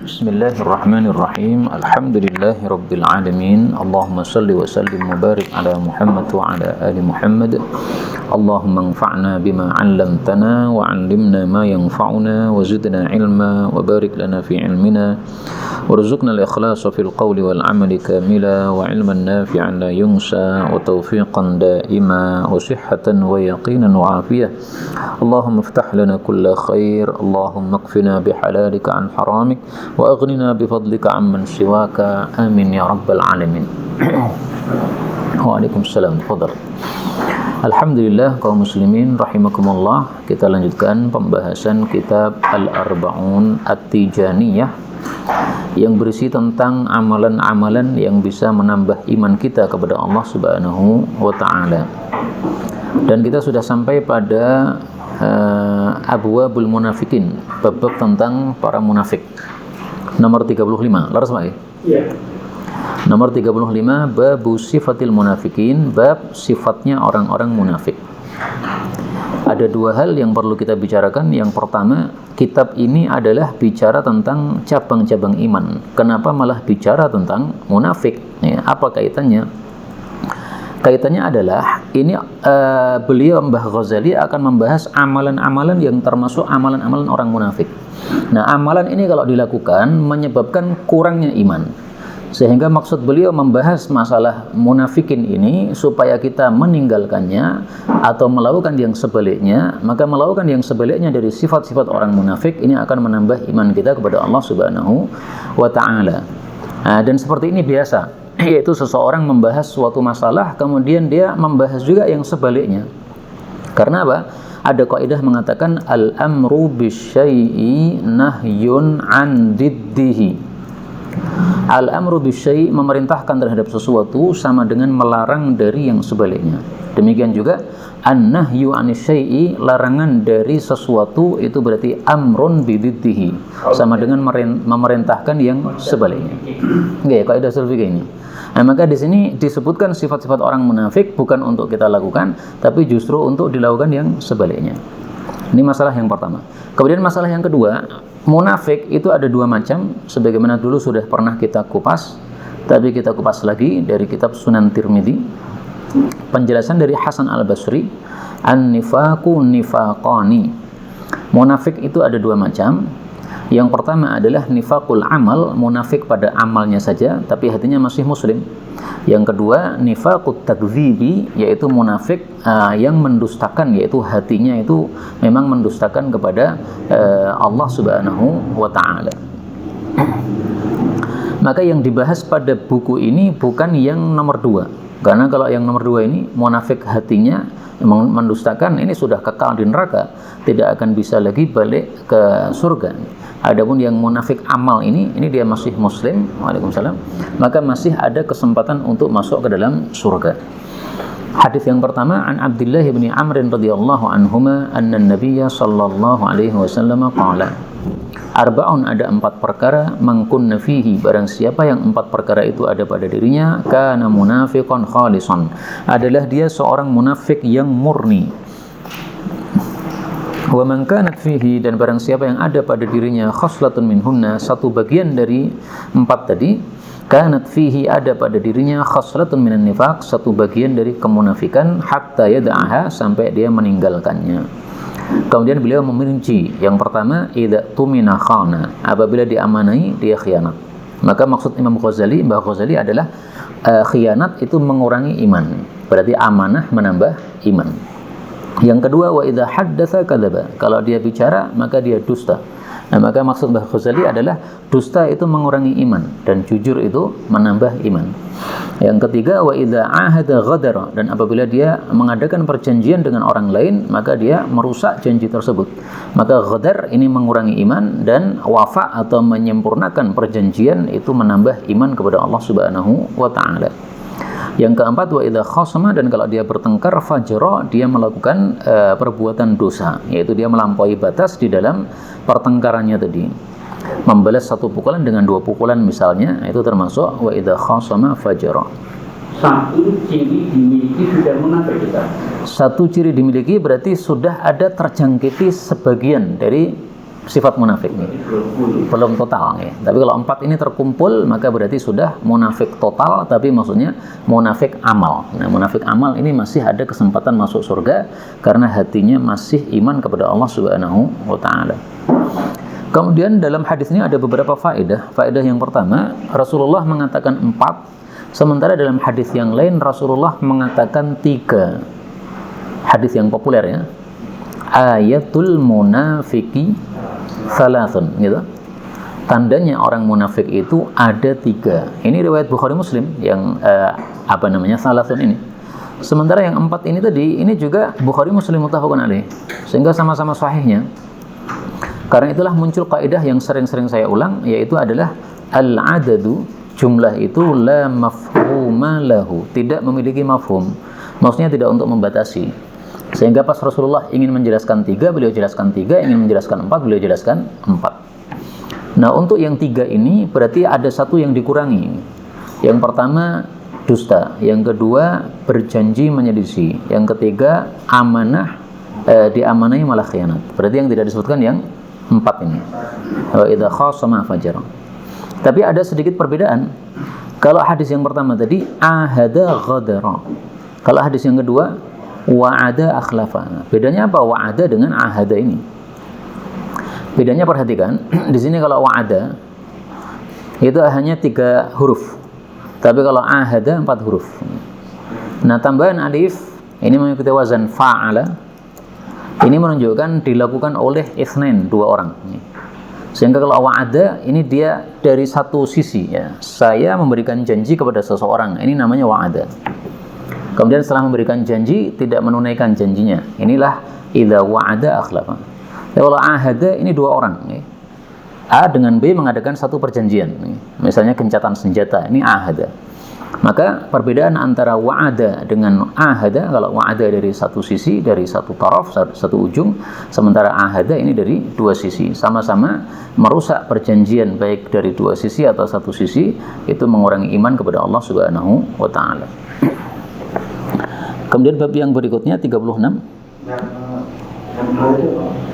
Bismillahirrahmanirrahim. Alhamdulillahi rabbil alamin. Allahumma salli wa sallim wa barik ala Muhammad wa ala ali Muhammad. Allahumma anfa'na bima 'allamtana wa 'allimna ma yanfa'una wa zidna ilma wa barik lana fi ilmina warzuqna al-ikhlasa fil qawli wal 'amali kamila wa 'ilman nafi'an la yunsa wa tawfiqan da'ima wa sihhatan wa yaqinan wa 'afiyah. Allahumma iftah lana kulla khair. Allahumma qfina bihalalika an haramik wa aghnina bifadlika amman siwaka. Amin ya rabbal alamin. Waalaikumsalam. Tafadhal. Alhamdulillah kaum muslimin rahimakumullah, kita lanjutkan pembahasan kitab Al-Arba'un At-Tijaniyah yang berisi tentang amalan-amalan yang bisa menambah iman kita kepada Allah Subhanahu wa taala. Dan kita sudah sampai pada Abwabul Munafikin, bab-bab tentang para munafik. Nomor 35. Laras lagi? Iya. Nomor 35, babu sifatil munafikin, bab sifatnya orang-orang munafik. Ada dua hal yang perlu kita bicarakan. Yang pertama, kitab ini adalah bicara tentang cabang-cabang iman. Kenapa malah bicara tentang munafik? Ya, apa kaitannya? Kaitannya adalah ini beliau Mbah Ghazali akan membahas amalan-amalan yang termasuk amalan-amalan orang munafik. Nah, amalan ini kalau dilakukan menyebabkan kurangnya iman. Sehingga maksud beliau membahas masalah munafikin ini supaya kita meninggalkannya atau melakukan yang sebaliknya. Maka melakukan yang sebaliknya dari sifat-sifat orang munafik ini akan menambah iman kita kepada Allah Subhanahu wa taala. Nah, dan seperti ini biasa, yaitu seseorang membahas suatu masalah kemudian dia membahas juga yang sebaliknya. Karena apa? Ada kaidah mengatakan al-amru bisyai'i nahyun 'an diddihi. Al-amru bisyai' memerintahkan terhadap sesuatu sama dengan melarang dari yang sebaliknya. Demikian juga an-nahyu 'anis syai'i, larangan dari sesuatu itu berarti amrun bididdihi, sama dengan memerintahkan yang sebaliknya. Nggih, kaidah ushul fikih ini. Nah, maka di sini disebutkan sifat-sifat orang munafik bukan untuk kita lakukan, tapi justru untuk dilakukan yang sebaliknya. Ini masalah yang pertama. Kemudian masalah yang kedua, munafik itu ada dua macam, sebagaimana dulu sudah pernah kita kupas, tapi kita kupas lagi dari kitab Sunan Tirmidzi. Penjelasan dari Hasan Al-Basri, an-nifaqu nifaqani. Munafik itu ada dua macam. Yang pertama adalah nifaqul amal, munafik pada amalnya saja tapi hatinya masih muslim. Yang kedua nifaqut takdzibi, yaitu munafik yang mendustakan, yaitu hatinya itu memang mendustakan kepada Allah Subhanahu wa taala. Maka yang dibahas pada buku ini bukan yang nomor 2. Karena kalau yang nomor 2 ini munafik hatinya mendustakan, ini sudah kekal di neraka, tidak akan bisa lagi balik ke surga. Adapun yang munafik amal ini dia masih muslim, waalaikumsalam, maka masih ada kesempatan untuk masuk ke dalam surga. Hadis yang pertama, an Abdullah bin Amr radhiyallahu anhuma anna an-nabiy sallallahu alaihi wasallam qala, arba'un, ada 4 perkara, man kunna fihi, barang siapa yang 4 perkara itu ada pada dirinya, kana munafiqan khalisan, adalah dia seorang munafik yang murni. Wa man kanat fihi, dan barang siapa yang ada pada dirinya khaslatun minhunna, satu bagian dari 4 tadi, kanat fihi, ada pada dirinya khaslatun minan nifaq, satu bagian dari kemunafikan, hatta yada'aha, sampai dia meninggalkannya. Kemudian beliau merinci. Yang pertama, idza tumina khana, apabila diamanai dia khianat. Maka maksud Imam Ghazali, Mbah Ghazali adalah khianat itu mengurangi iman, berarti amanah menambah iman. Yang kedua, wa idza haddatsa kadzaba, kalau dia bicara maka dia dusta. Nah, maka maksud Mbah Ghazali adalah dusta itu mengurangi iman dan jujur itu menambah iman. Yang ketiga, wa idza ahada ghadara, dan apabila dia mengadakan perjanjian dengan orang lain maka dia merusak janji tersebut. Maka ghadar ini mengurangi iman, dan wafa atau menyempurnakan perjanjian itu menambah iman kepada Allah Subhanahu wa taala. Yang keempat, wa idza khasama, dan kalau dia bertengkar, fajra, dia melakukan perbuatan dosa, yaitu dia melampaui batas di dalam pertengkarannya tadi. Membalas 1 pukulan dengan 2 pukulan misalnya, itu termasuk wa idza khasama fajra. Satu ciri dimiliki sudah munafik kita. Satu ciri dimiliki berarti sudah ada terjangkiti sebagian dari sifat munafik nih. Belum total ya. Tapi kalau 4 ini terkumpul maka berarti sudah munafik total, tapi maksudnya munafik amal. Nah, munafik amal ini masih ada kesempatan masuk surga karena hatinya masih iman kepada Allah Subhanahu wa taala. Kemudian dalam hadis ini ada beberapa faedah. Faedah yang pertama, Rasulullah mengatakan 4, sementara dalam hadis yang lain Rasulullah mengatakan 3. Hadis yang populer ya. Ayatul munafiki salasun, gitu. Tandanya orang munafik itu ada 3. Ini riwayat Bukhari Muslim yang salasun ini. Sementara yang 4 ini tadi, ini juga Bukhari Muslim muttafaqun alaih, sehingga sama-sama sahihnya. Karena itulah muncul kaidah yang sering-sering saya ulang, yaitu adalah al-adadu, jumlah itu la mafhuma lahu, tidak memiliki mafhum. Maksudnya tidak untuk membatasi. Sehingga pas Rasulullah ingin menjelaskan 3, beliau jelaskan 3, ingin menjelaskan 4, beliau jelaskan 4. Nah, untuk yang 3 ini berarti ada satu yang dikurangi. Yang pertama dusta, yang kedua berjanji menyelisih, yang ketiga amanah, diamanai malah khianat. Berarti yang tidak disebutkan yang 4 ini. Wa idza khasama fajara. Tapi ada sedikit perbedaan. Kalau hadis yang pertama tadi ahada ghadara. Kalau hadis yang kedua wa'ada akhlafa. Bedanya apa wa'ada dengan ahada ini? Bedanya perhatikan, di sini kalau wa'ada itu hanya 3 huruf. Tapi kalau ahada 4 huruf. Nah, tambahan alif ini mengikuti wazan fa'ala. Ini menunjukkan dilakukan oleh itsnain, 2 orang. Sehingga kalau wa'ada ini dia dari satu sisi ya. Saya memberikan janji kepada seseorang. Ini namanya wa'ada. Kemudian setelah memberikan janji tidak menunaikan janjinya. Inilah idza wa'ada akhlafa. Kalau ahada ini 2 orang. A dengan B mengadakan satu perjanjian. Misalnya gencatan senjata. Ini ahada. Maka perbedaan antara wa'ada dengan ahada, kalau wa'ada dari satu sisi, dari satu taraf, satu ujung, sementara ahada ini dari 2 sisi. Sama-sama merusak perjanjian baik dari 2 sisi atau satu sisi, itu mengurangi iman kepada Allah Subhanahu wa taala. Kemudian bab yang berikutnya 36.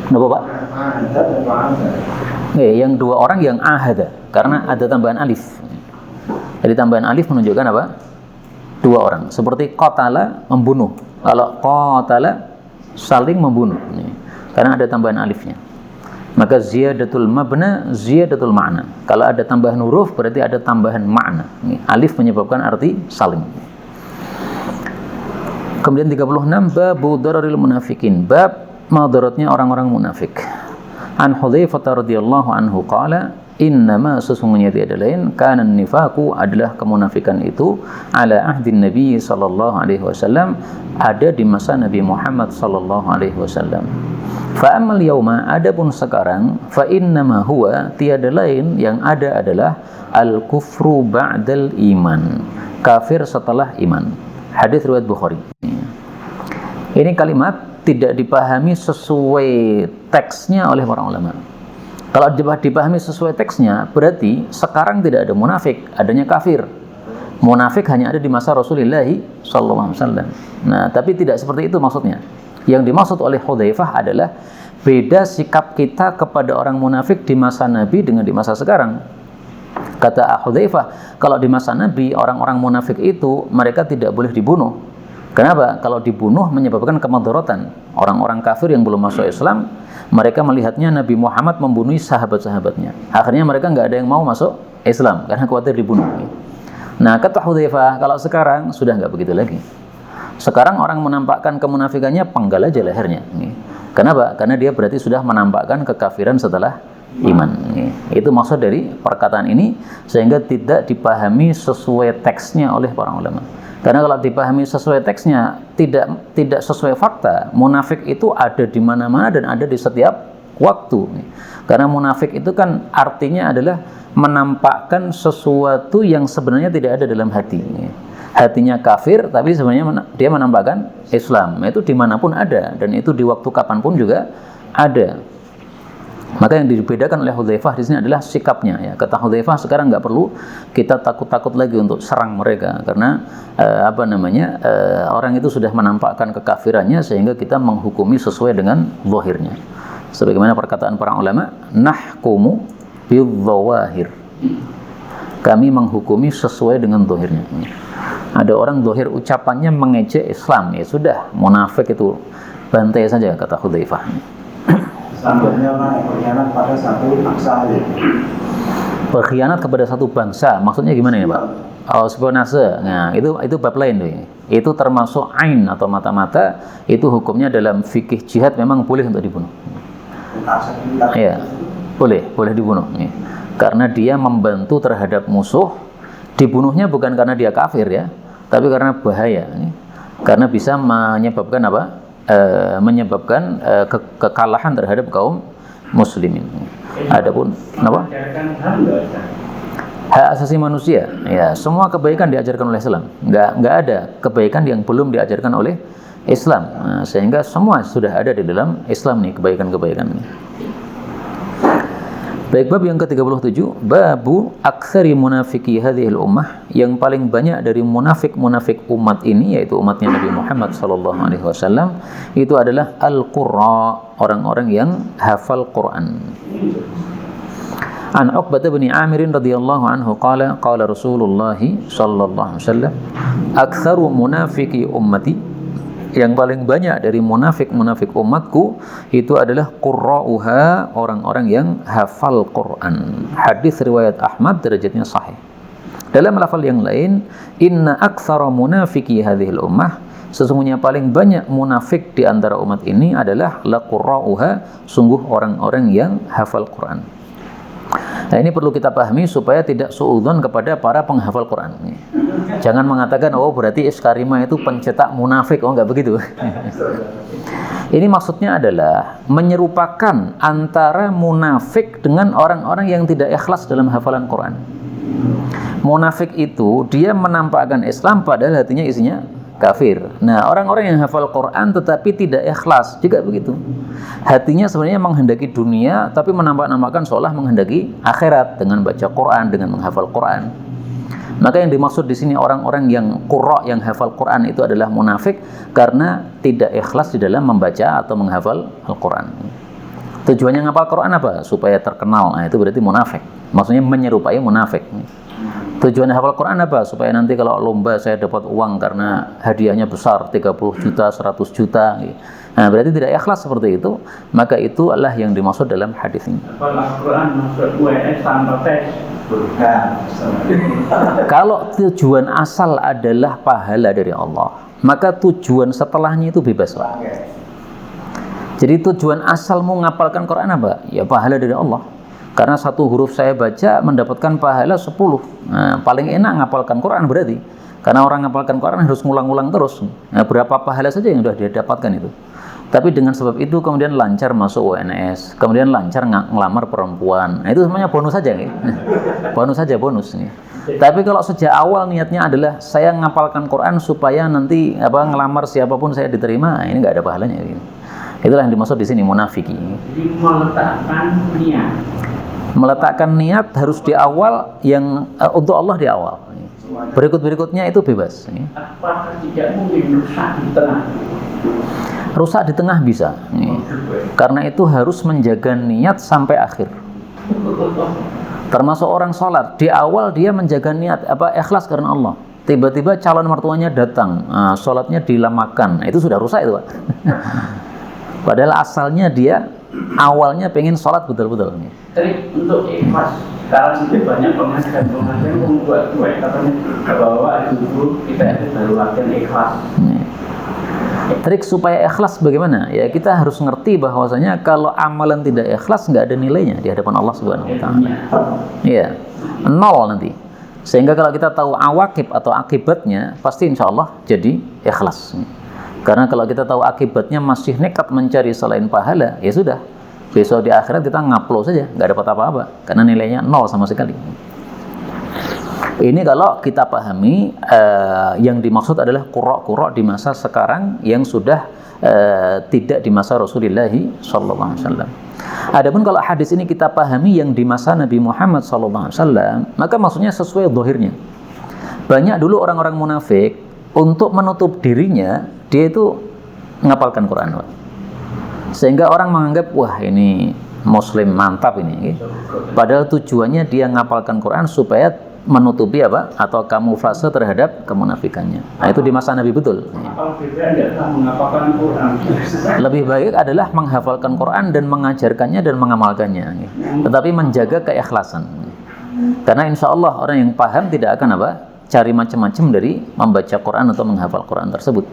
Kenapa Pak? Yang 2 orang yang ahada, karena ada tambahan alif. Jadi tambahan alif menunjukkan apa? 2 orang. Seperti qatala, membunuh. Kalau qatala, saling membunuh. Karena ada tambahan alifnya. Maka ziyadatul mabna, ziyadatul ma'na. Kalau ada tambahan huruf, berarti ada tambahan makna. Alif menyebabkan arti saling. Kemudian 36, babu dararil munafikin, bab madaratnya orang-orang munafik. An Hudzaifah radhiyallahu anhu qala, innama sesungguhnya tiada lain, kana nifaku adalah kemunafikan itu ala ahdin Nabi sallallahu alaihi wasallam, ada di masa Nabi Muhammad sallallahu alaihi wasallam. Fa ammal yauma, adapun sekarang, fa innama huwa, tiada lain yang ada adalah al kufru ba'dal iman, kafir setelah iman. Hadis riwayat Bukhari. Ini kalimat tidak dipahami sesuai teksnya oleh para ulama. Kalau dipahami sesuai teksnya, berarti sekarang tidak ada munafik, adanya kafir. Munafik hanya ada di masa Rasulullah SAW. Nah, tapi tidak seperti itu maksudnya. Yang dimaksud oleh Hudzaifah adalah beda sikap kita kepada orang munafik di masa Nabi dengan di masa sekarang. Kata Hudzaifah, kalau di masa Nabi orang-orang munafik itu mereka tidak boleh dibunuh. Kenapa? Kalau dibunuh menyebabkan kemadharatan. Orang-orang kafir yang belum masuk Islam, mereka melihatnya Nabi Muhammad membunuh sahabat-sahabatnya. Akhirnya mereka nggak ada yang mau masuk Islam karena khawatir dibunuh. Nah, kata Hudzaifah, kalau sekarang sudah nggak begitu lagi. Sekarang orang menampakkan kemunafikannya, penggal aja lehernya. Kenapa? Karena dia berarti sudah menampakkan kekafiran setelah iman. Itu maksud dari perkataan ini, sehingga tidak dipahami sesuai teksnya oleh para ulama. Karena kalau dipahami sesuai teksnya, tidak sesuai fakta. Munafik itu ada di mana-mana dan ada di setiap waktu. Karena munafik itu kan artinya adalah menampakkan sesuatu yang sebenarnya tidak ada dalam hati. Hatinya kafir, tapi sebenarnya dia menampakkan Islam. Itu dimanapun ada, dan itu di waktu kapanpun juga ada. Maka yang dibedakan oleh Hudzaifah di sini adalah sikapnya. Ya. Kata Hudzaifah, sekarang nggak perlu kita takut-takut lagi untuk serang mereka, karena orang itu sudah menampakkan kekafirannya sehingga kita menghukumi sesuai dengan zahirnya. Sebagaimana perkataan para ulama, nahkumu bidzawahir. Kami menghukumi sesuai dengan zahirnya. Ada orang zahir ucapannya mengejek Islam, ya sudah, munafik itu bantai saja, kata Hudzaifah. Selanjutnya orang yang berkhianat pada satu bangsa. Berkhianat kepada satu bangsa, maksudnya gimana ya Pak? Oh, spionase. Nah, itu bab lain tuh. Itu termasuk ain atau mata-mata, itu hukumnya dalam fikih jihad memang boleh untuk dibunuh. Ya, boleh dibunuh. Ya. Karena dia membantu terhadap musuh, dibunuhnya bukan karena dia kafir ya, tapi karena bahaya. Ya. Karena bisa menyebabkan apa? Menyebabkan kekalahan terhadap kaum muslimin. Adapun apa? Hak asasi manusia, ya semua kebaikan diajarkan oleh Islam. Nggak ada kebaikan yang belum diajarkan oleh Islam. Nah, sehingga semua sudah ada di dalam Islam nih kebaikan-kebaikan ini. Baik, bab yang ke-37, babu aktsari munafiki hadhil ummah, yang paling banyak dari munafik-munafik umat ini, yaitu umatnya Nabi Muhammad sallallahu alaihi wasallam, itu adalah al-qurra, orang-orang yang hafal Quran. An Uqbah bin Amir radhiyallahu anhu qala qala Rasulullah sallallahu alaihi wasallam, aktsaru munafiki ummati, yang paling banyak dari munafik-munafik umatku itu adalah qurra'uha, orang-orang yang hafal Quran. Hadis riwayat Ahmad, derajatnya sahih. Dalam lafal yang lain, inna aktsara munafiki hadhil ummah, sesungguhnya paling banyak munafik di antara umat ini adalah la qurra'uha, sungguh orang-orang yang hafal Quran. Nah, ini perlu kita pahami supaya tidak suudzon kepada para penghafal Quran. Jangan mengatakan, oh berarti Iskarima itu pencetak munafik. Oh, enggak begitu. Ini maksudnya adalah menyerupakan antara munafik dengan orang-orang yang tidak ikhlas dalam hafalan Quran. Munafik itu dia menampakkan Islam padahal hatinya isinya kafir. Nah, orang-orang yang hafal Quran tetapi tidak ikhlas juga begitu. Hatinya sebenarnya menghendaki dunia, tapi menampak-nampakkan seolah menghendaki akhirat dengan baca Quran, dengan menghafal Quran. Maka yang dimaksud di sini orang-orang yang qurra, yang hafal Quran itu adalah munafik karena tidak ikhlas di dalam membaca atau menghafal Al-Quran. Tujuannya ngapal Quran apa? Supaya terkenal. Nah, itu berarti munafik. Maksudnya menyerupai munafik. Tujuan hafal Quran apa? Supaya nanti kalau lomba saya dapat uang karena hadiahnya besar, 30 juta, 100 juta. Nah, berarti tidak ikhlas seperti itu. Maka itu adalah yang dimaksud dalam hadis ini. Kalau tujuan asal adalah pahala dari Allah, maka tujuan setelahnya itu bebas, Pak. Jadi tujuan asalmu ngapalkan Quran apa? Ya pahala dari Allah. Karena satu huruf saya baca mendapatkan pahala 10. Nah, paling enak ngapalkan Quran berarti. Karena orang ngapalkan Quran harus ngulang-ngulang terus. Nah, berapa pahala saja yang sudah dia dapatkan itu. Tapi dengan sebab itu kemudian lancar masuk UNS, kemudian lancar ngelamar perempuan. Nah, itu semuanya bonus saja, nih. Bonus saja, bonus nih. Tapi kalau sejak awal niatnya adalah saya ngapalkan Quran supaya nanti ngelamar siapapun saya diterima, ini nggak ada pahalanya. Gitu. Itulah yang dimaksud di sini munafiki. Jadi meletakkan niat. Meletakkan niat harus di awal, yang untuk Allah di awal. Berikut-berikutnya itu bebas. Apakah tidak mungkin rusak di tengah? Rusak di tengah bisa. Karena itu harus menjaga niat sampai akhir. Termasuk orang sholat, di awal dia menjaga niat ikhlas karena Allah. Tiba-tiba calon mertuanya datang, sholatnya dilamakan. Itu sudah rusak itu, Pak. Padahal asalnya dia awalnya pengen sholat betul-betul. Trik untuk ikhlas. Sekarang itu banyak pengajian yang membuat katanya bahwa dulu kita itu baru latihan ikhlas. Trik supaya ikhlas bagaimana? Ya kita harus ngerti bahwasanya kalau amalan tidak ikhlas nggak ada nilainya di hadapan Allah Subhanahu Wa Taala. Iya, nol nanti. Sehingga kalau kita tahu awakib atau akibatnya, pasti insya Allah jadi ikhlas. Karena kalau kita tahu akibatnya masih nekat mencari selain pahala, ya sudah. Besok di akhirat kita ngaplo saja, nggak dapat apa-apa, karena nilainya nol sama sekali. Ini kalau kita pahami yang dimaksud adalah qurra' di masa sekarang yang sudah tidak di masa Rasulullah SAW. Adapun kalau hadis ini kita pahami yang di masa Nabi Muhammad SAW, maka maksudnya sesuai zahirnya. Banyak dulu orang-orang munafik untuk menutup dirinya, dia itu ngapalkan Quran, Pak. Sehingga orang menganggap wah ini muslim mantap ini. Padahal tujuannya dia ngapalkan Quran supaya menutupi apa? Atau kamuflase terhadap kemunafikannya. Nah, itu di masa Nabi betul. Kalau beda adalah menghafalkan Quran. Lebih baik adalah menghafalkan Quran dan mengajarkannya dan mengamalkannya. Tetapi menjaga keikhlasan. Karena insya Allah orang yang paham tidak akan apa? Cari macam-macam dari membaca Quran atau menghafal Quran tersebut.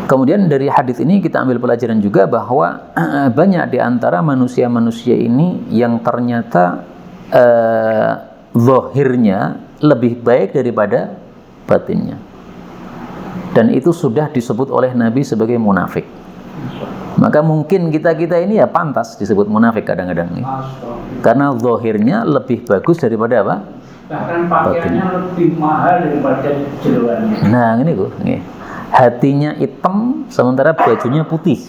Kemudian dari hadis ini kita ambil pelajaran juga bahwa banyak di antara manusia-manusia ini yang ternyata zahirnya lebih baik daripada batinnya. Dan itu sudah disebut oleh Nabi sebagai munafik. Maka mungkin kita-kita ini ya pantas disebut munafik kadang-kadang nih. Karena zahirnya lebih bagus daripada apa? Bahkan pakaiannya lebih mahal daripada jeroannya. Nah, ini kok. Hatinya hitam sementara bajunya putih.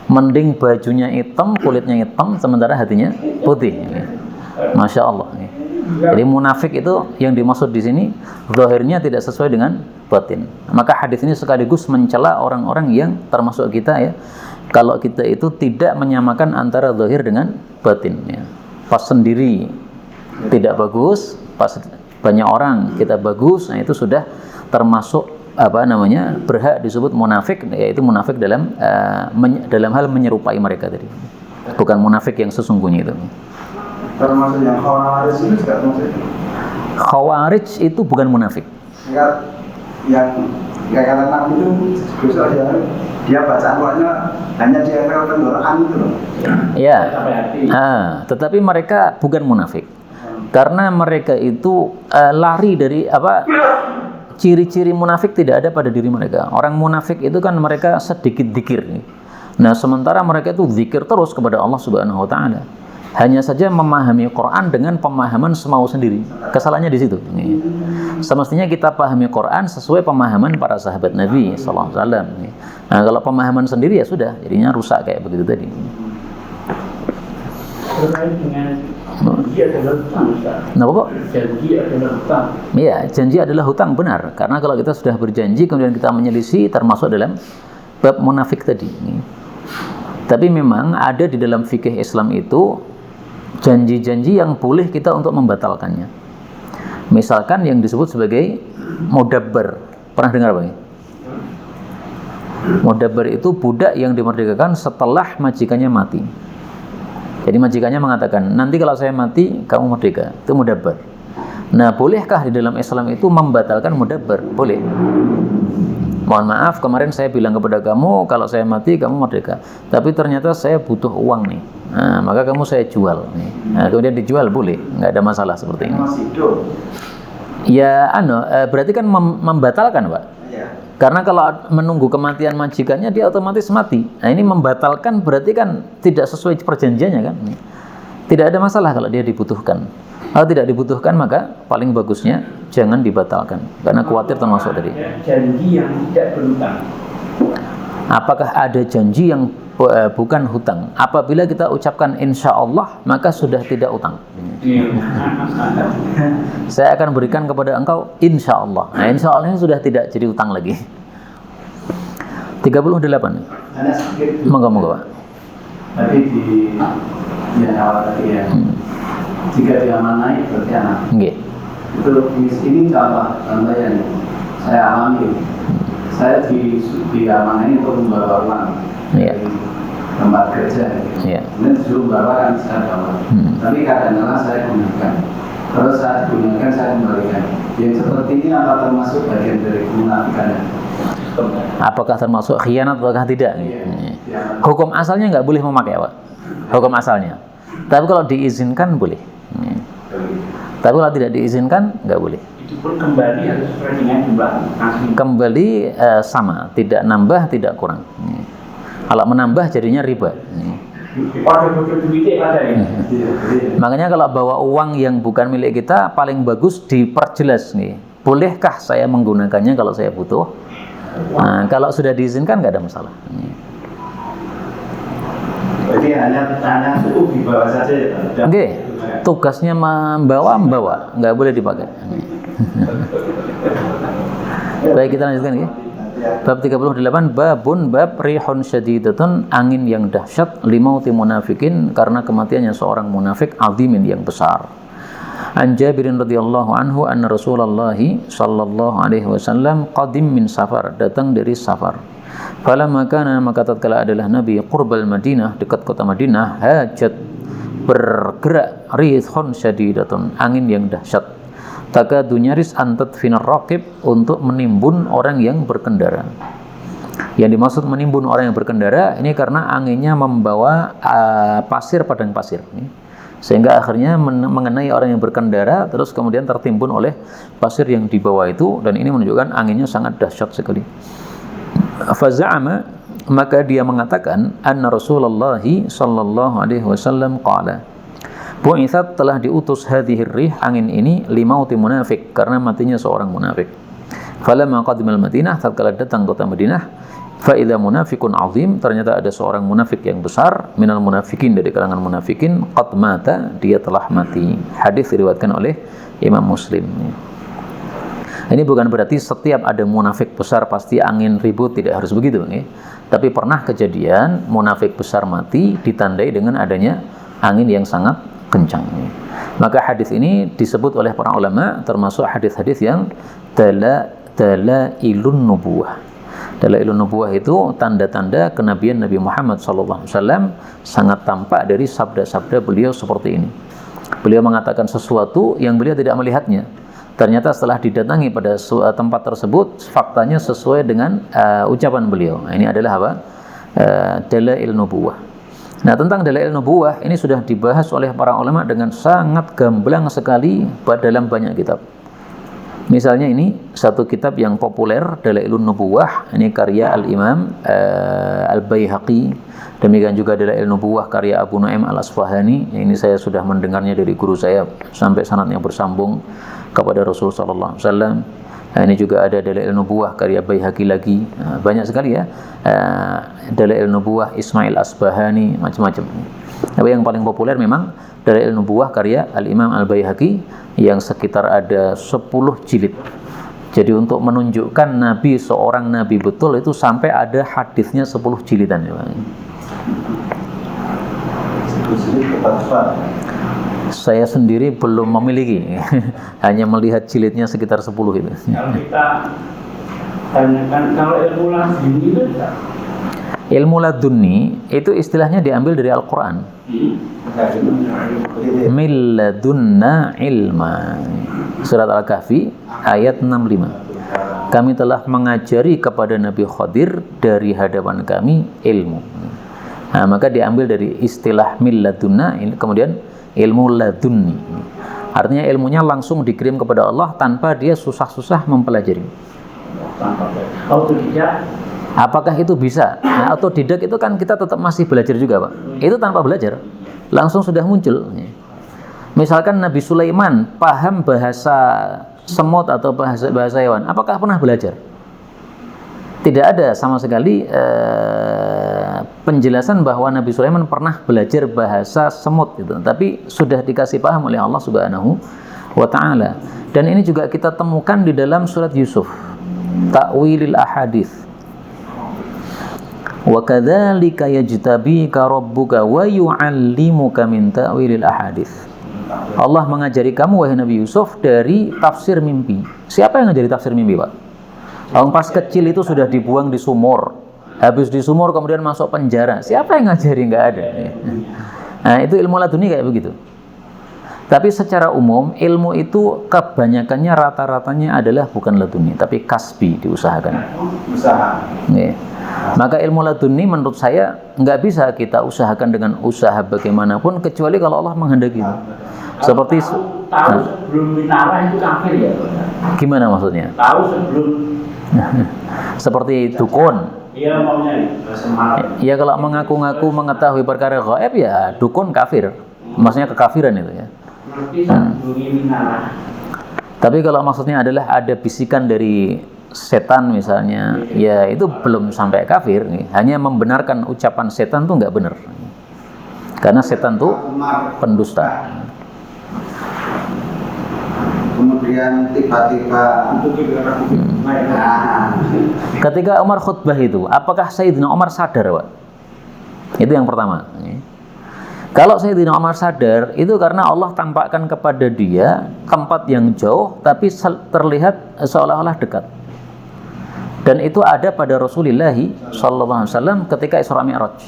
Mending bajunya hitam, kulitnya hitam sementara hatinya putih. Masya Allah. Jadi munafik itu yang dimaksud di sini zahirnya tidak sesuai dengan batin. Maka hadis ini sekaligus mencela orang-orang yang termasuk kita ya. Kalau kita itu tidak menyamakan antara zahir dengan batin ya. Pas sendiri tidak bagus, pas banyak orang kita bagus, nah itu sudah termasuk apa namanya berhak disebut munafik, yaitu munafik dalam hal menyerupai mereka tadi, bukan munafik yang sesungguhnya itu. Termasuk yang khawarij itu juga termasuk. Khawarij itu bukan munafik. Yang kata Nabi itu justru dia bacaan Qurannya hanya diapelkan Quran itu loh. Ya. Tetapi mereka bukan munafik. Karena mereka itu lari dari apa? Ciri-ciri munafik tidak ada pada diri mereka. Orang munafik itu kan mereka sedikit zikir. Nah, sementara mereka itu zikir terus kepada Allah Subhanahu wa taala. Hanya saja memahami Quran dengan pemahaman semau sendiri. Kesalahannya di situ. Semestinya kita pahami Quran sesuai pemahaman para sahabat Nabi sallallahu alaihi wasallam. Nah, kalau pemahaman sendiri ya sudah, jadinya rusak kayak begitu tadi. Terkait dengan janji adalah hutang, Ustaz. Kenapa kok? Janji adalah hutang. Iya, janji adalah hutang, benar. Karena kalau kita sudah berjanji kemudian kita menyelisih termasuk dalam bab munafik tadi. Tapi memang ada di dalam fikih Islam itu janji-janji yang boleh kita untuk membatalkannya. Misalkan yang disebut sebagai mudabbar. Pernah dengar apa ini? Mudabbar itu budak yang dimerdekakan setelah majikannya mati. Jadi majikannya mengatakan, nanti kalau saya mati, kamu merdeka. Itu mudabbar. Nah, bolehkah di dalam Islam itu membatalkan mudabbar? Boleh. Mohon maaf, kemarin saya bilang kepada kamu, kalau saya mati, kamu merdeka. Tapi ternyata saya butuh uang nih. Nah, maka kamu saya jual. Nah, kemudian dijual, boleh. Nggak ada masalah seperti ini. Ya, berarti kan membatalkan, Pak. Karena kalau menunggu kematian majikannya dia otomatis mati. Nah, ini membatalkan berarti kan tidak sesuai perjanjiannya kan. Tidak ada masalah kalau dia dibutuhkan. Kalau tidak dibutuhkan maka paling bagusnya jangan dibatalkan karena khawatir termasuk dari janji yang tidak berhutang. Apakah ada janji yang bukan hutang? Apabila kita ucapkan insya Allah maka sudah tidak hutang. Saya akan berikan kepada engkau insya Allah. Nah, insya Allah ini sudah tidak jadi hutang lagi. 38. Moga-moga Pak. Tadi di yang awal tadi ya. Jika diamanai berarti anak. Nggih. Itu ini contoh yang saya alami. Saya diamanai untuk membawa uang. Iya. Tempat kerja. Iya. Kemudian disuruh bawa kan saya bawa. Tapi kadang-kadang saya gunakan. Terus saat gunakan saya kembalikan. Yang seperti ini apa termasuk bagian dari kemunafikan? Apakah termasuk khianat ataukah tidak? Hukum asalnya nggak boleh memakai Pak. Hukum asalnya. Tapi kalau diizinkan boleh. Tapi kalau tidak diizinkan nggak boleh. Itu pun kembali harus sesuai dengan jumlah asli. Kembali sama, tidak nambah, tidak kurang. Kalau menambah jadinya riba. Makanya kalau bawa uang yang bukan milik kita paling bagus diperjelas nih. Bolehkah saya menggunakannya kalau saya butuh? Nah, kalau sudah diizinkan nggak ada masalah. Jadi hanya cukup dibawa saja ya. Oke, tugasnya membawa, nggak boleh dipakai. Baik, kita lanjutkan. Bab 38, babun bab rihun syadidatun, angin yang dahsyat, limauti munafikin, karena kematiannya seorang munafik, azimin yang besar. An Jabirin radhiyallahu anhu anna Rasulullah sallallahu alaihi wasallam qadim min safar, datang dari safar. Falamma kana, maka tatkala adalah Nabi qurbal Madinah, dekat kota Madinah, hajat, bergerak, rihun syadidatun, angin yang dahsyat, takadu nyaris antat finar raqib, untuk menimbun orang yang berkendara. Yang dimaksud menimbun orang yang berkendara ini karena anginnya membawa pasir, padang pasir, sehingga akhirnya mengenai orang yang berkendara, terus kemudian tertimbun oleh pasir yang dibawa itu, dan ini menunjukkan anginnya sangat dahsyat sekali. Faza'ama, maka dia mengatakan, anna Rasulullah sallallahu alaihi wasallam qala, bu'itsat, telah diutus hadhir rih, angin ini, limauti munafik, karena matinya seorang munafik. Falamma qadimal Madinah, tatkala datang kota Madinah, fa idza munafiqun azim, ternyata ada seorang munafik yang besar, minal munafikin, dari kalangan munafikin, qad mata, dia telah mati. Hadis diriwayatkan oleh Imam Muslim. Ini bukan berarti setiap ada munafik besar pasti angin ribut, tidak harus begitu, tapi pernah kejadian munafik besar mati ditandai dengan adanya angin yang sangat kencang. Maka hadis ini disebut oleh para ulama termasuk hadis-hadis yang dalailun nubuwah. Dalailun nubuwah itu tanda-tanda kenabian Nabi Muhammad SAW sangat tampak dari sabda-sabda beliau seperti ini. Beliau mengatakan sesuatu yang beliau tidak melihatnya, ternyata setelah didatangi pada tempat tersebut faktanya sesuai dengan ucapan beliau. Ini adalah apa? Dalail nubuwah. Nah, tentang dalail nubuwah ini sudah dibahas oleh para ulama dengan sangat gamblang sekali dalam banyak kitab. Misalnya ini satu kitab yang populer, Dalailun Nubuwah, ini karya Al-Imam Al-Baihaqi. Demikian juga Dalail Nubuwah karya Abu Nu'aim Al-Asfahani. Ini saya sudah mendengarnya dari guru saya sampai sanadnya bersambung kepada Rasul sallallahu alaihi wasallam. Ini juga ada Dalail Nubuwah karya Baihaqi lagi. Banyak sekali ya. Dalail Nubuwah Ismail Asbahani, macam-macam. Tapi yang paling populer memang Dalail Nubuwah karya Al-Imam Al-Baihaqi yang sekitar ada 10 jilid. Jadi untuk menunjukkan Nabi seorang Nabi betul itu sampai ada hadisnya 10 jilidan. Saya sendiri belum memiliki, hanya melihat jilidnya sekitar 10 itu. Kalau kita tanyakan, kalau ilmu laduni itu bisa? Ilmu laduni itu istilahnya diambil dari Al-Quran. Min ladunna ilma. Surat Al-Kahfi ayat 65. Kami telah mengajari kepada Nabi Khadir dari hadapan kami ilmu. Nah, maka diambil dari istilah min ladunna, kemudian ilmu ladunni. Artinya ilmunya langsung dikirim kepada Allah tanpa dia susah-susah mempelajari. Apakah itu bisa? Nah, otodidak itu kan kita tetap masih belajar juga, Pak. Itu tanpa belajar, langsung sudah muncul. Misalkan Nabi Sulaiman paham bahasa semut atau bahasa hewan, apakah pernah belajar? Tidak ada sama sekali penjelasan bahwa Nabi Sulaiman pernah belajar bahasa semut gitu. Tapi sudah dikasih paham oleh Allah Subhanahu wa taala. Dan ini juga kita temukan di dalam surat Yusuf. Ta'wilil ahadits. Wa kadzalika yajtabika rabbuka wa yu'allimuka min ta'wilil ahadits. Allah mengajari kamu wahai Nabi Yusuf dari tafsir mimpi. Siapa yang ngajari tafsir mimpi, Pak? Orang pas kecil itu sudah dibuang di sumur. Habis di sumur kemudian masuk penjara. Siapa yang ngajari? Enggak ada. Nah, itu ilmu laduni kayak begitu. Tapi secara umum ilmu itu kebanyakannya rata-ratanya adalah bukan laduni, tapi kasbi, diusahakan. Usaha. Maka ilmu laduni menurut saya nggak bisa kita usahakan dengan usaha bagaimanapun kecuali kalau Allah menghendaki itu. Seperti tahu sebelum minarah itu kafir ya? Gimana maksudnya? Tahu sebelum seperti dukun. Iya, maunya semangat. Ya kalau mengaku-ngaku mengetahui perkara gaib ya dukun kafir. Maksudnya kekafiran itu ya. Tapi kalau maksudnya adalah ada bisikan dari setan misalnya, ya itu belum sampai kafir nih. Hanya membenarkan ucapan setan tuh nggak benar. Karena setan tuh pendusta. Kemudian tiba-tiba Ketika Umar khutbah itu, apakah Sayyidina Umar sadar, Pak? Itu yang pertama. Kalau Sayyidina Umar sadar, itu karena Allah tampakkan kepada dia tempat yang jauh, tapi terlihat seolah-olah dekat. Dan itu ada pada Rasulullah SAW ketika Isra Mi'raj.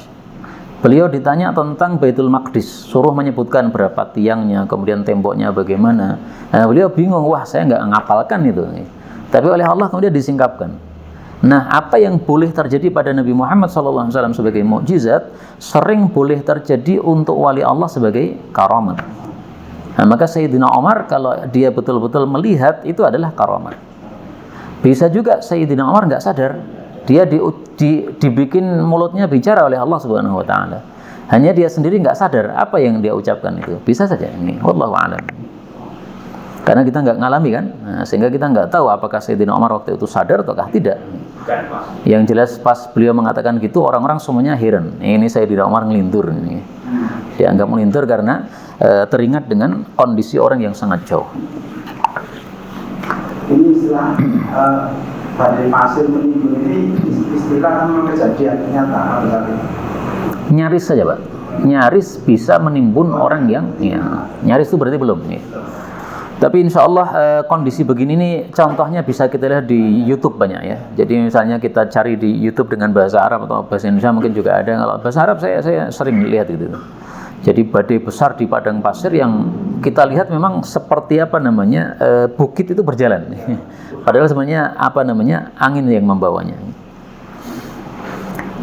Beliau ditanya tentang Baitul Maqdis, suruh menyebutkan berapa tiangnya, kemudian temboknya bagaimana. Nah, beliau bingung, wah saya nggak ngapalkan itu. Tapi oleh Allah kemudian disingkapkan. Nah, apa yang boleh terjadi pada Nabi Muhammad SAW sebagai mukjizat, sering boleh terjadi untuk wali Allah sebagai karamat. Nah, maka Sayyidina Umar kalau dia betul-betul melihat, itu adalah karamat. Bisa juga Sayyidina Umar nggak sadar, dia dibikin mulutnya bicara oleh Allah Subhanahu Wa Taala. Hanya dia sendiri nggak sadar apa yang dia ucapkan itu. Bisa saja ini. Wallahu a'lam. Karena kita nggak ngalami kan, nah, sehingga kita nggak tahu apakah Sayyidina Umar waktu itu sadar ataukah tidak. Yang jelas pas beliau mengatakan gitu, orang-orang semuanya heran. Ini Sayyidina Umar ngelintur. Dianggap melintur karena teringat dengan kondisi orang yang sangat jauh. Ini istilah badai pasir menimbun ini istilah memang kejadian nyata. Nyaris saja, Pak. Nyaris bisa menimbun orang yang nyaris itu berarti belum. Tapi insya Allah kondisi begini nih contohnya bisa kita lihat di YouTube banyak ya. Jadi misalnya kita cari di YouTube dengan bahasa Arab atau bahasa Indonesia mungkin juga ada. Kalau bahasa Arab saya sering lihat itu. Jadi badai besar di padang pasir yang kita lihat memang seperti apa namanya bukit itu berjalan. Padahal sebenarnya apa namanya angin yang membawanya.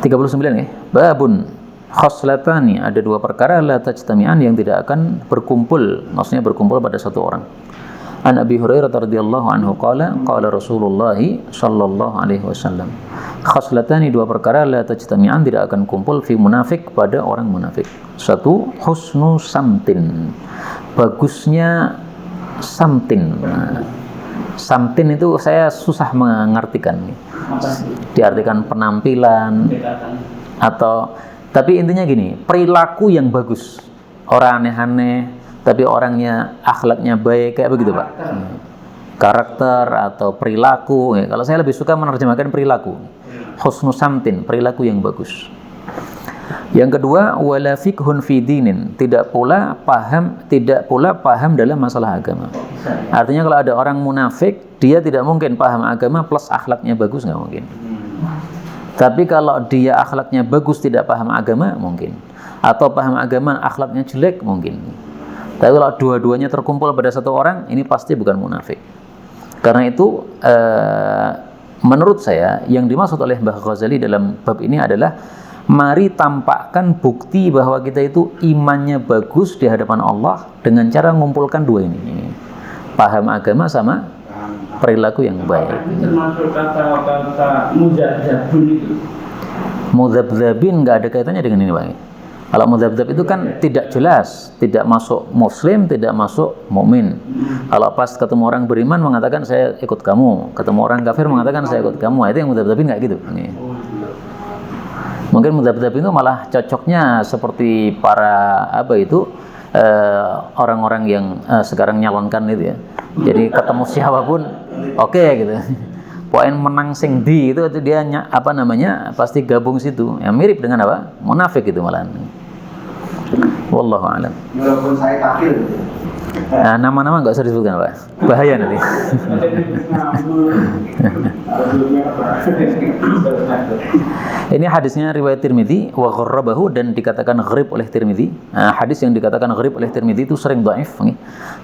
39 ya. Babun khoslatani, ada dua perkara la tajtami'an yang tidak akan berkumpul, maksudnya berkumpul pada satu orang. An Abi Hurairah radhiyallahu anhu qala Rasulullah sallallahu alaihi wasallam, khoslatani, dua perkara la tajtami'an tidak akan kumpul fi munafik, pada orang munafik. Satu, husnu samtin, bagusnya samtin. Nah, samtin itu saya susah mengartikan. Diartikan penampilan atau, tapi intinya gini, perilaku yang bagus. Orang aneh-aneh, tapi orangnya akhlaknya baik, kayak begitu Pak. Karakter atau perilaku. Kalau saya lebih suka menerjemahkan perilaku. Husnu samtin, perilaku yang bagus. Yang kedua, wala fiqhun fi dinin, tidak pula paham dalam masalah agama. Artinya kalau ada orang munafik, dia tidak mungkin paham agama plus akhlaknya bagus, nggak mungkin. Tapi kalau dia akhlaknya bagus tidak paham agama, mungkin. Atau paham agama akhlaknya jelek, mungkin. Tapi kalau dua-duanya terkumpul pada satu orang, ini pasti bukan munafik. Karena itu menurut saya yang dimaksud oleh Mbah Ghazali dalam bab ini adalah mari tampakkan bukti bahwa kita itu imannya bagus di hadapan Allah dengan cara mengumpulkan dua ini. Paham agama sama perilaku yang baik. Termasuk kata-kata muzadzabun itu. Muzadzabin nggak ada kaitannya dengan ini, Bang. Kalau muzadzab itu kan tidak jelas, tidak masuk muslim, tidak masuk mukmin. Kalau pas ketemu orang beriman mengatakan saya ikut kamu, ketemu orang kafir mengatakan saya ikut kamu, itu yang muzadzabin nggak gitu. Mungkin muzadzab itu malah cocoknya seperti para orang-orang yang sekarang nyalonkan itu ya. Jadi ketemu siapapun oke gitu. Poin menang sing di itu dia pasti gabung situ. Yang mirip dengan apa? Munafik itu malah. Wallahu a'lam. Walaupun saya kafir. Nah, nama-nama nggak usah disebutkan, Pak. Bahaya nanti. Ini hadisnya riwayat Tirmidzi wa gharrabahu, dan dikatakan gharib oleh Tirmidzi. Nah, hadis yang dikatakan gharib oleh Tirmidzi itu sering dhaif,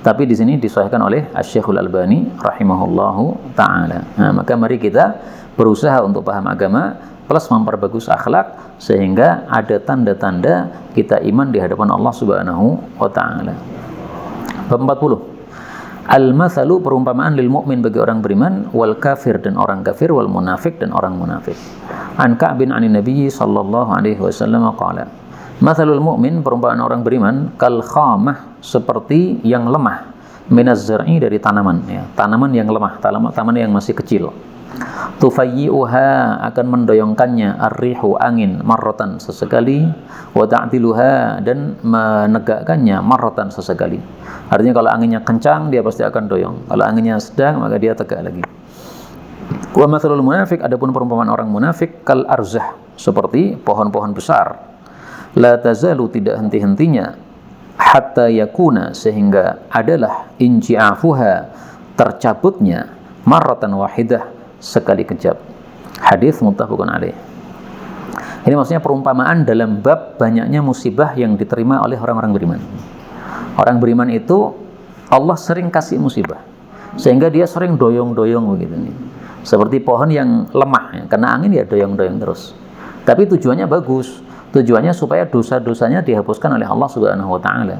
tapi di sini disahihkan oleh Asy-Syaikh Al-Albani rahimahullahu taala. Nah, maka mari kita berusaha untuk paham agama plus memperbagus akhlak sehingga ada tanda-tanda kita iman di hadapan Allah Subhanahu wa taala. Bab 40. Al-mathalu, perumpamaan lil mu'min, bagi orang beriman, wal kafir, dan orang kafir, wal munafik, dan orang munafik. An Ka'bin 'anin Nabi sallallahu alaihi wasallam qala, mathalul mu'min, perumpamaan orang beriman, kal khamah, seperti yang lemah, minaz zar'i, dari tanaman ya, tanaman yang lemah, tanaman yang masih kecil. Tufayyi'uha, akan mendoyongkannya, ar-rihu, angin, marratan, sesekali, wa ta'diluha, dan menegakkannya, marratan, sesekali. Artinya kalau anginnya kencang dia pasti akan doyong, kalau anginnya sedang maka dia tegak lagi. Wa mathalul munafik, adapun perumpamaan orang munafik kal arzah, seperti pohon-pohon besar. La tazalu, tidak henti-hentinya, hatta yakuna, sehingga adalah inji'afuha, tercabutnya, marratan wahidah, sekali kejap. Hadis muttafaqun alaih. Ini maksudnya perumpamaan dalam bab banyaknya musibah yang diterima oleh orang-orang beriman. Orang beriman itu Allah sering kasih musibah, sehingga dia sering doyong-doyong begitu nih. Seperti pohon yang lemah, ya, kena angin ya doyong-doyong terus. Tapi tujuannya bagus. Tujuannya supaya dosa-dosanya dihapuskan oleh Allah Subhanahu wa taala.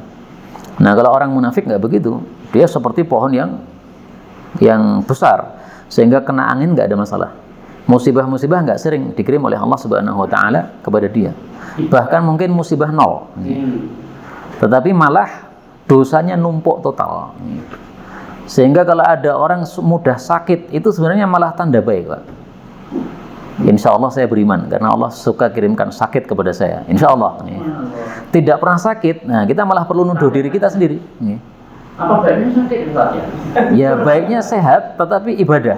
Nah, kalau orang munafik nggak begitu. Dia seperti pohon yang besar, sehingga kena angin nggak ada masalah. Musibah-musibah nggak sering dikirim oleh Allah Subhanahu wa taala kepada dia. Bahkan mungkin musibah nol. Tetapi malah dosanya numpuk total. Sehingga kalau ada orang mudah sakit, itu sebenarnya malah tanda baik, Pak. Insya Allah saya beriman karena Allah suka kirimkan sakit kepada saya. Insya Allah. Tidak pernah sakit, nah kita malah perlu nuduh diri kita sendiri. Apa baiknya sakit saja? Ya baiknya sehat, tetapi ibadah.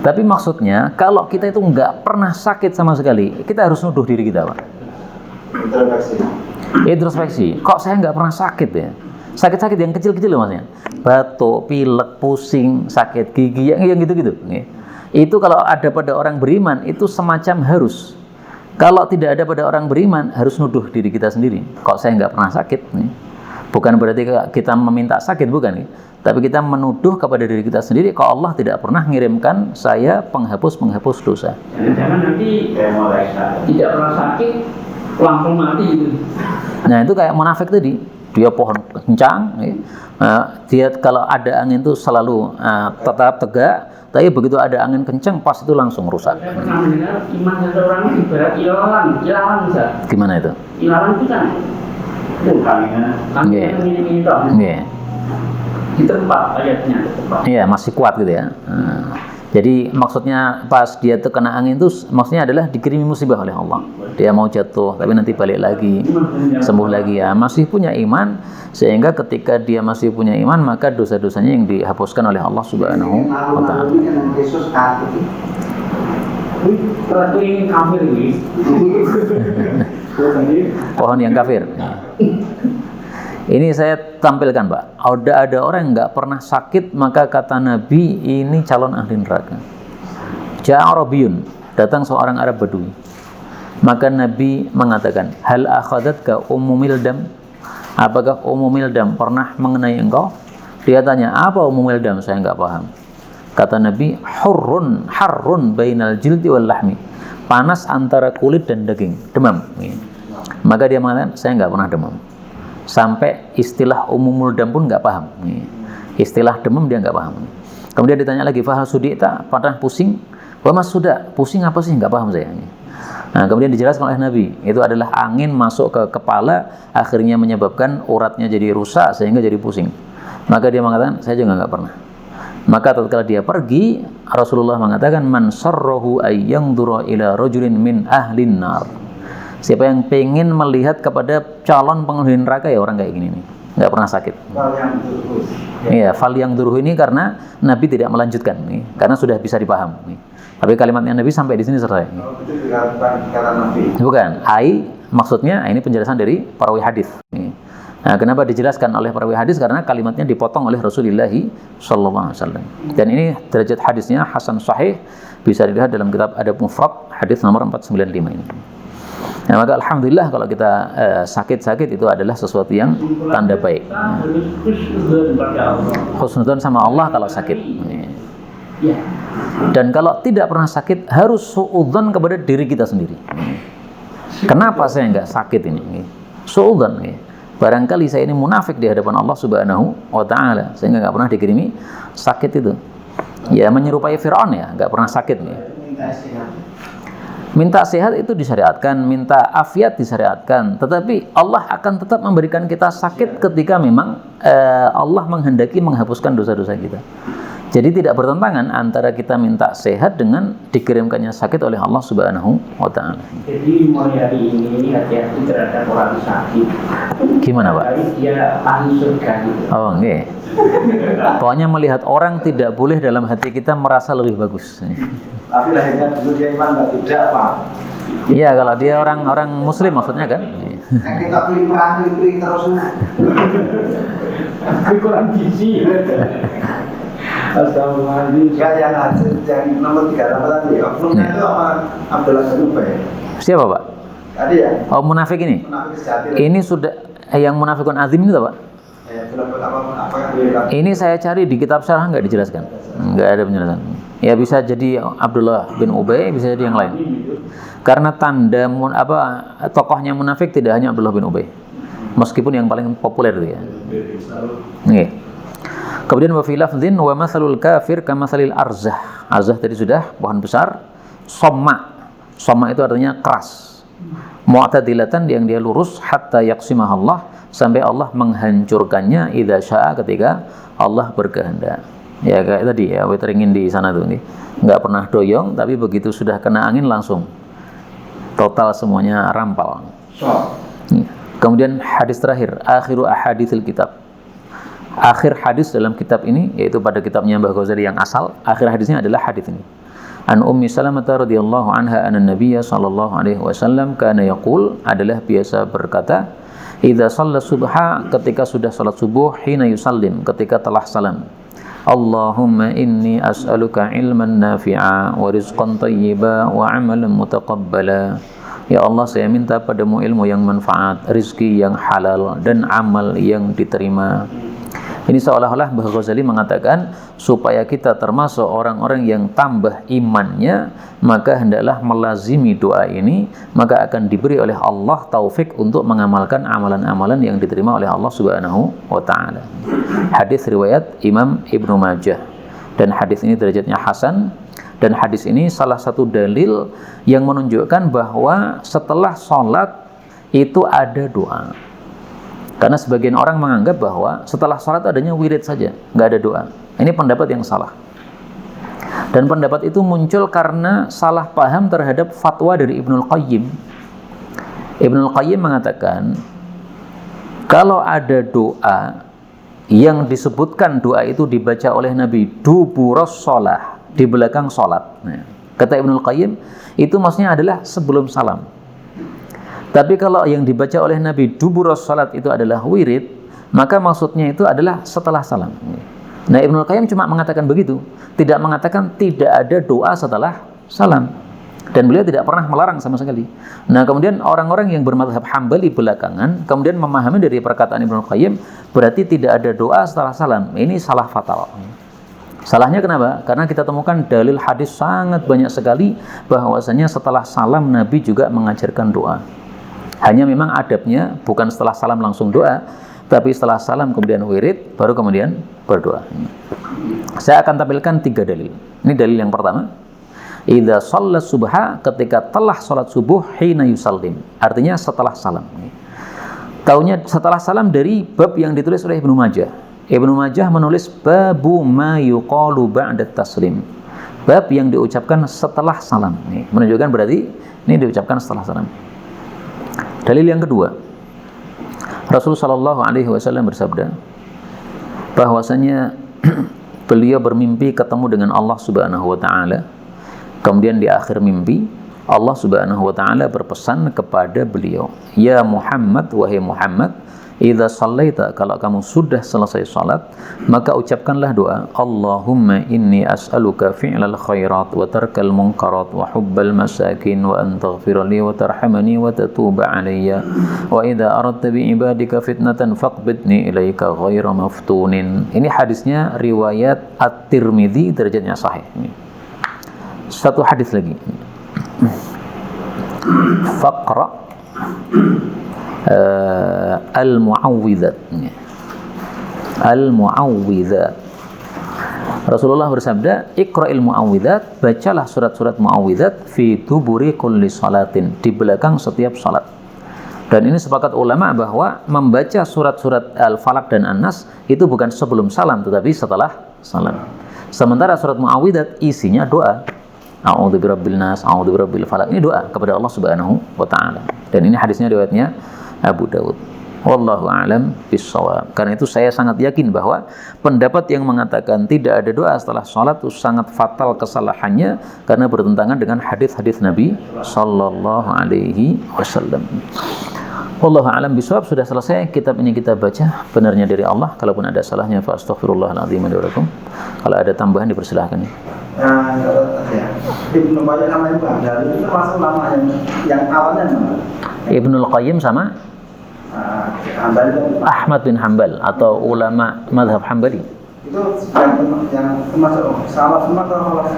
Tapi maksudnya kalau kita itu nggak pernah sakit sama sekali, kita harus nuduh diri kita, Pak. Introspeksi. Kok saya nggak pernah sakit ya? Sakit-sakit yang kecil-kecil loh maksudnya. Batuk, pilek, pusing, sakit gigi, yang gitu-gitu. Itu kalau ada pada orang beriman, itu semacam harus. Kalau tidak ada pada orang beriman, harus nuduh diri kita sendiri. Kok saya nggak pernah sakit? Bukan berarti kita meminta sakit, bukan. Tapi kita menuduh kepada diri kita sendiri, kok Allah tidak pernah mengirimkan saya penghapus dosa. Jangan-jangan nanti tidak pernah sakit, langsung mati gitu. Nah itu kayak munafik tadi. Dia pohon kencang, dia kalau ada angin itu selalu tetap tegak, tapi begitu ada angin kencang pas itu langsung rusak. Saya pernah mendengar iman seseorang ibarat ilalang bisa. Gimana itu? Ilalang itu kan ini toh. Di tempat ayatnya tempat. Iya, masih kuat gitu ya. Jadi maksudnya pas dia terkena angin itu maksudnya adalah dikirimi musibah oleh Allah. Dia mau jatuh tapi nanti balik lagi, sembuh lagi ya. Masih punya iman, sehingga ketika dia masih punya iman maka dosa-dosanya yang dihapuskan oleh Allah Subhanahu wa taala. Pohon yang kafir. Ini saya tampilkan, Pak. Ada orang yang nggak pernah sakit, maka kata Nabi ini calon ahli neraka. Ja'arabiyun, datang seorang Arab Badui. Maka Nabi mengatakan, hal akhadatka umumil dam? Apakah umumil dam pernah mengenai engkau? Dia tanya, apa umumil dam? Saya nggak paham. Kata Nabi, harrun bainal jildi wal lahmi. Panas antara kulit dan daging, demam. Maka dia mengatakan, saya nggak pernah demam. Sampai istilah umumul dam pun nggak paham. Istilah demam dia nggak paham. Kemudian ditanya lagi, fahal sudita, pernah pusing? Wah mas sudah, pusing apa sih? Nggak paham saya. Nah, kemudian dijelaskan oleh Nabi, itu adalah angin masuk ke kepala, akhirnya menyebabkan uratnya jadi rusak sehingga jadi pusing. Maka dia mengatakan, saya juga nggak pernah. Maka tatkala dia pergi, Rasulullah mengatakan, man sarrahu ayyandura ila rajulin min ahlin nar. Siapa yang pengen melihat kepada calon penghuni neraka, ya orang kayak gini nih, nggak pernah sakit. Iya, fal yang duruh ini karena Nabi tidak melanjutkan nih, karena sudah bisa dipaham nih. Tapi kalimatnya Nabi sampai di sini selesai. Itu dikatakan kata Nabi. Bukan, maksudnya ini penjelasan dari perawi hadis. Nah, kenapa dijelaskan oleh perawi hadis? Karena kalimatnya dipotong oleh Rasulullah sallallahu alaihi wasallam. Dan ini derajat hadisnya hasan sahih, bisa dilihat dalam kitab Adab Mufrad hadis nomor 495 ini. Nah, maka alhamdulillah kalau kita sakit-sakit itu adalah sesuatu yang tanda baik. Husnudzon sama Allah kalau sakit. Dan kalau tidak pernah sakit harus suudzon kepada diri kita sendiri. Kenapa saya nggak sakit ini? Suudzon. Barangkali saya ini munafik di hadapan Allah Subhanahu wa taala sehingga nggak pernah dikirimi sakit itu. Ya menyerupai Fir'aun ya, nggak pernah sakit nih. Minta sehat itu disyariatkan, minta afiat disyariatkan, tetapi Allah akan tetap memberikan kita sakit ketika memang Allah menghendaki menghapuskan dosa-dosa kita. Jadi tidak bertentangan antara kita minta sehat dengan dikirimkannya sakit oleh Allah Subhanahu wa taala. Jadi mulai hari ini hati-hati terhadap orang sakit. Gimana, Pak? Jadi dia ahli surga gitu. Oh, nggih. Pokoknya melihat orang tidak boleh dalam hati kita merasa lebih bagus. Tapi lahirnya dulu dia iman dan tidak Pak. Iya, kalau dia orang muslim maksudnya kan. Kita pilih terus. Tapi kurang gizi. Astagfirullahaladzim. Ya yang hasil yang nomor 3 apa tadi? Oknumnya itu apa? Abdullah bin Ubay. Siapa, Pak? Tadi ya? Oh, munafik ini. Munafik sejati. Ini sudah yang munafikun azim itu, Pak. Apa yang Ini saya cari di kitab syarah nggak dijelaskan. Nggak ada penjelasan. Ya bisa jadi Abdullah bin Ubay, bisa jadi yang lain. Karena tanda tokohnya munafik tidak hanya Abdullah bin Ubay. Meskipun yang paling populer itu ya. Oke. Kemudian wa fi lafdhin wa mathalul kafir kamathalil arzah. Arzah tadi sudah, pohon besar. Somma itu artinya keras. Mu'tadilatan yang dia lurus hatta yaqsimah Allah, sampai Allah menghancurkannya idza syaa, ketika Allah berkehendak. Ya kayak tadi ya, weteringin di sana tuh nih. Enggak pernah doyong, tapi begitu sudah kena angin langsung total semuanya rampal. Kemudian hadis terakhir, akhiru ahaditsil kitab. Akhir hadis dalam kitab ini, yaitu pada kitabnya Mbah Ghazali yang asal, akhir hadisnya adalah hadis ini. An Ummi Salamah radhiyallahu anha anna Nabiyya sallallahu alaihi wasallam kana yaqul, adalah biasa berkata, idza shalla subha, ketika sudah salat subuh, hina yusallim, ketika telah salam, Allahumma inni as'aluka ilman nafi'a wa rizqan thayyiba wa amalan mutaqabbala. Ya Allah, saya minta padamu ilmu yang manfaat, rizki yang halal, dan amal yang diterima. Ini seolah-olah Mbah Ghazali mengatakan supaya kita termasuk orang-orang yang tambah imannya, maka hendaklah melazimi doa ini, maka akan diberi oleh Allah taufik untuk mengamalkan amalan-amalan yang diterima oleh Allah Subhanahu wa taala. Hadis riwayat Imam Ibnu Majah, dan hadis ini derajatnya hasan, dan hadis ini salah satu dalil yang menunjukkan bahwa setelah sholat itu ada doa. Karena sebagian orang menganggap bahwa setelah sholat adanya wirid saja, nggak ada doa. Ini pendapat yang salah. Dan pendapat itu muncul karena salah paham terhadap fatwa dari Ibnul Qayyim. Ibnul Qayyim mengatakan, kalau ada doa yang disebutkan doa itu dibaca oleh Nabi duburos sholah, di belakang sholat. Nah, kata Ibnul Qayyim, itu maksudnya adalah sebelum salam. Tapi kalau yang dibaca oleh Nabi duburos salat itu adalah wirid, maka maksudnya itu adalah setelah salam. Nah, Ibnul Qayyim cuma mengatakan begitu, tidak mengatakan tidak ada doa setelah salam. Dan beliau tidak pernah melarang sama sekali. Nah, kemudian orang-orang yang bermadzhab Hambali belakangan kemudian memahami dari perkataan Ibnul Qayyim berarti tidak ada doa setelah salam. Ini salah fatal. Salahnya kenapa? Karena kita temukan dalil hadis sangat banyak sekali bahwasanya setelah salam Nabi juga mengajarkan doa. Hanya memang adabnya bukan setelah salam langsung doa, tapi setelah salam kemudian wirid, baru kemudian berdoa. Saya akan tampilkan 3 dalil. Ini dalil yang pertama. Idza shalla subha, ketika telah salat subuh, hina yusallim. Artinya setelah salam. Taunya setelah salam dari bab yang ditulis oleh Ibnu Majah. Ibnu Majah menulis babu ma yuqalu ba'da taslim. Bab yang diucapkan setelah salam. Ini menunjukkan berarti ini diucapkan setelah salam. Dalil yang kedua, Rasulullah Shallallahu Alaihi Wasallam bersabda bahwasanya beliau bermimpi ketemu dengan Allah Subhanahu Wa Taala. Kemudian di akhir mimpi Allah Subhanahu Wa Taala berpesan kepada beliau, ya Muhammad, wahai Muhammad, idza shallaita, kalau kamu sudah selesai salat, maka ucapkanlah doa, Allahumma inni as'aluka fi'lal khairat wa tarkal munkarat wa hubbal masakin wa an taghfira li wa tarhamani wa tatuba alayya wa idza aradta bi ibadika fitnatan faqbidni ilaika ghaira maftunin. Ini hadisnya riwayat At-Tirmidzi, derajatnya sahih. Ini satu hadis lagi. Faqra al-mu'awwidzat. Al-mu'awwidzat. Rasulullah bersabda, Iqra'il mu'awwidzat, bacalah surat-surat mu'awwidzat fi duburi kulli salatin, di belakang setiap salat. Dan ini sepakat ulama bahwa membaca surat-surat Al-Falaq dan An-Nas itu bukan sebelum salam tetapi setelah salam. Sementara surat Muawwidzat isinya doa. A'udzu birabbil nas, a'udzu birabbil falaq. Ini doa kepada Allah Subhanahu wa taala. Dan ini hadisnya riwayatnya Abu Dawud. Wallahu a'lam bishawab. Karena itu saya sangat yakin bahwa pendapat yang mengatakan tidak ada doa setelah sholat itu sangat fatal kesalahannya karena bertentangan dengan hadis-hadis Nabi sallallahu alaihi wasallam. Wallahu a'lam bishawab. Sudah selesai kitab ini kita baca, benarnya dari Allah. Kalaupun ada salahnya fa astaghfirullahaladzim wa lakum. Kalau ada tambahan dipersilahkan. Ibnu Qayyim sama Ibnu Abdal itu termasuk nama yang awalnya mana? Ibnul Qayyim sama Ahmad bin Hanbal atau ulama madhab Hanbali. Itu yang termasuk salaf atau khalaf?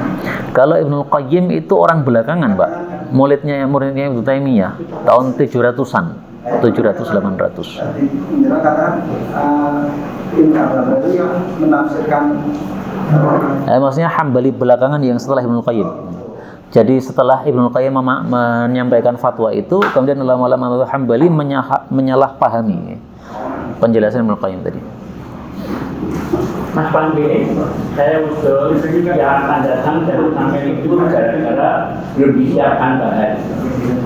Kalau Ibnul Qayyim itu orang belakangan, Pak. Muridnya Ibnu Taimiyah tahun 700-an, 700-800. Katakan Ibnu Abdal itu yang menafsirkan maksudnya Hanbali belakangan yang setelah Ibnul Qayyim. Jadi setelah Ibnul Qayyim menyampaikan fatwa itu, kemudian ulama-ulama Hanbali menyalahpahami penjelasan Ibnul Qayyim tadi. Mas Pandi, saya usul yang akan datang dari sampai itu gara-gara belum disiapkan bahan.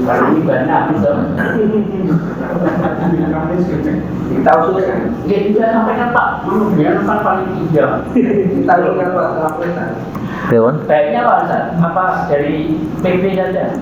Karena ini bahannya habis dong. Kita usulkan. Ya tidak sampaikan Pak, biar Pak paling tidak. Kita usulkan Pak. Dewan? Baiknya Pak, apa dari PP saja?